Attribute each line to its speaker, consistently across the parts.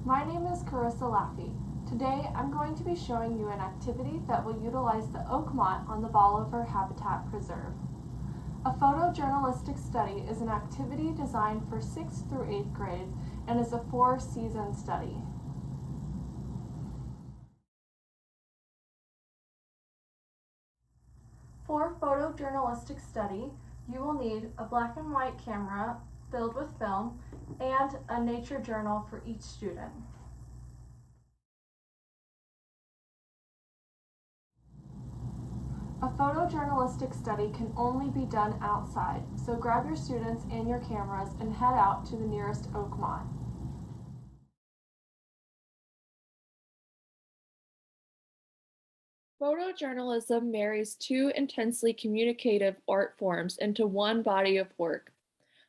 Speaker 1: My name is Carissa Laffey. Today I'm going to be showing you an activity that will utilize the oak motte on the Bolivar Habitat Preserve. A photojournalistic study is an activity designed for 6th through 8th grade and is a 4-season study. For photojournalistic study, you will need a black and white camera filled with film and a nature journal for each student. A photojournalistic study can only be done outside, so grab your students and your cameras and head out to the nearest oak motte. Photojournalism marries two intensely communicative art forms into one body of work.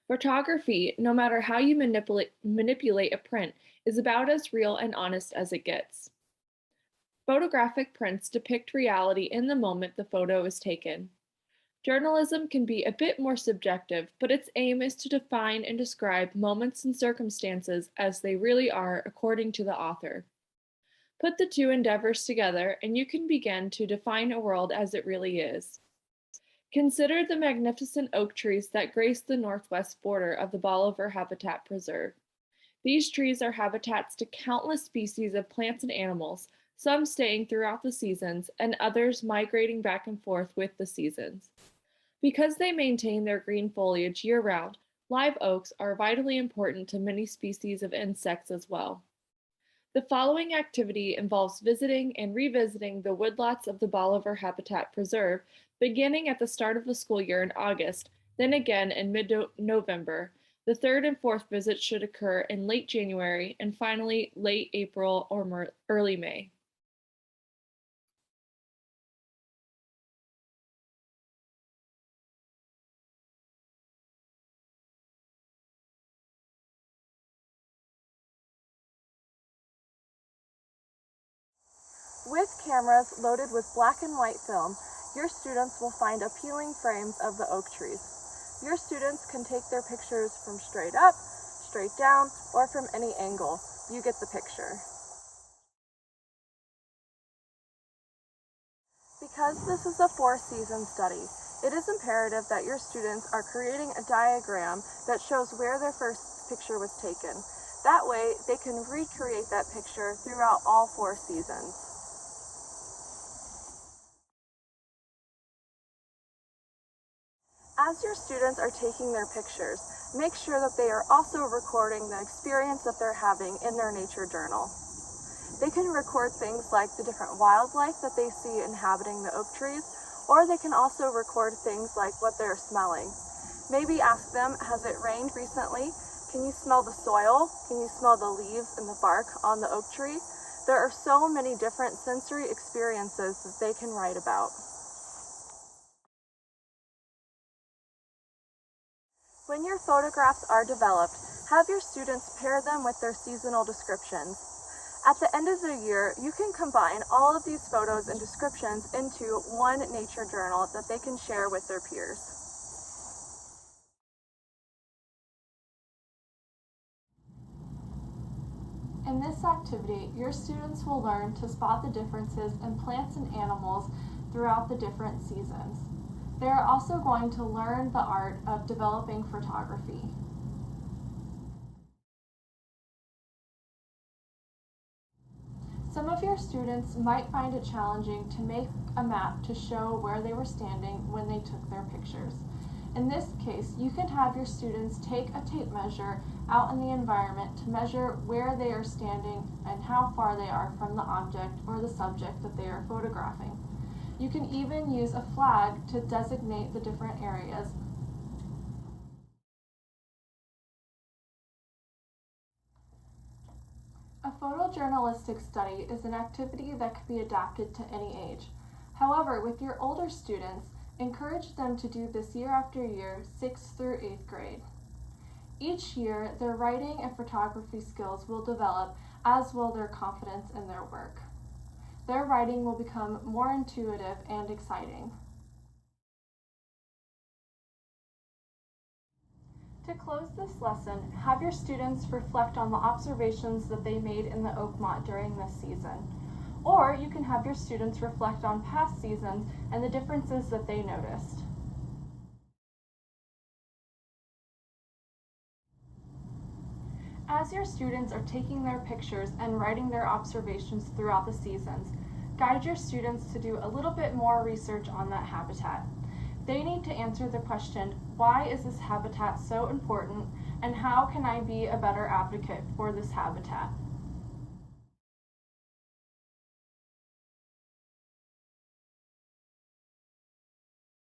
Speaker 1: Photography, no matter how you manipulate a print, is about as real and honest as it gets. Photographic prints depict reality in the moment the photo is taken. Journalism can be a bit more subjective, but its aim is to define and describe moments and circumstances as they really are according to the author. Put the two endeavors together, and you can begin to define a world as it really is. Consider the magnificent oak trees that grace the northwest border of the Bolivar Habitat Preserve. These trees are habitats to countless species of plants and animals, some staying throughout the seasons and others migrating back and forth with the seasons. Because they maintain their green foliage year-round, live oaks are vitally important to many species of insects as well. The following activity involves visiting and revisiting the woodlots of the Bolivar Habitat Preserve, beginning at the start of the school year in August, then again in mid-November. The third and fourth visits should occur in late January, and finally late April or early May. With cameras loaded with black and white film, your students will find appealing frames of the oak trees. Your students can take their pictures from straight up, straight down, or from any angle. You get the picture. Because this is a 4-season study, it is imperative that your students are creating a diagram that shows where their first picture was taken. That way, they can recreate that picture throughout all 4 seasons. As your students are taking their pictures, make sure that they are also recording the experience that they're having in their nature journal. They can record things like the different wildlife that they see inhabiting the oak trees, or they can also record things like what they're smelling. Maybe ask them, has it rained recently? Can you smell the soil? Can you smell the leaves and the bark on the oak tree? There are so many different sensory experiences that they can write about. When your photographs are developed, have your students pair them with their seasonal descriptions. At the end of the year, you can combine all of these photos and descriptions into one nature journal that they can share with their peers. In this activity, your students will learn to spot the differences in plants and animals throughout the different seasons. They are also going to learn the art of developing photography. Some of your students might find it challenging to make a map to show where they were standing when they took their pictures. In this case, you can have your students take a tape measure out in the environment to measure where they are standing and how far they are from the object or the subject that they are photographing. You can even use a flag to designate the different areas. A photojournalistic study is an activity that can be adapted to any age. However, with your older students, encourage them to do this year after year, 6th through 8th grade. Each year, their writing and photography skills will develop, as will their confidence in their work. Their writing will become more intuitive and exciting.
Speaker 2: To close this lesson, have your students reflect on the observations that they made in the Oakmont during this season. Or you can have your students reflect on past seasons and the differences that they noticed. As your students are taking their pictures and writing their observations throughout the seasons, guide your students to do a little bit more research on that habitat. They need to answer the question, why is this habitat so important, and how can I be a better advocate for this habitat?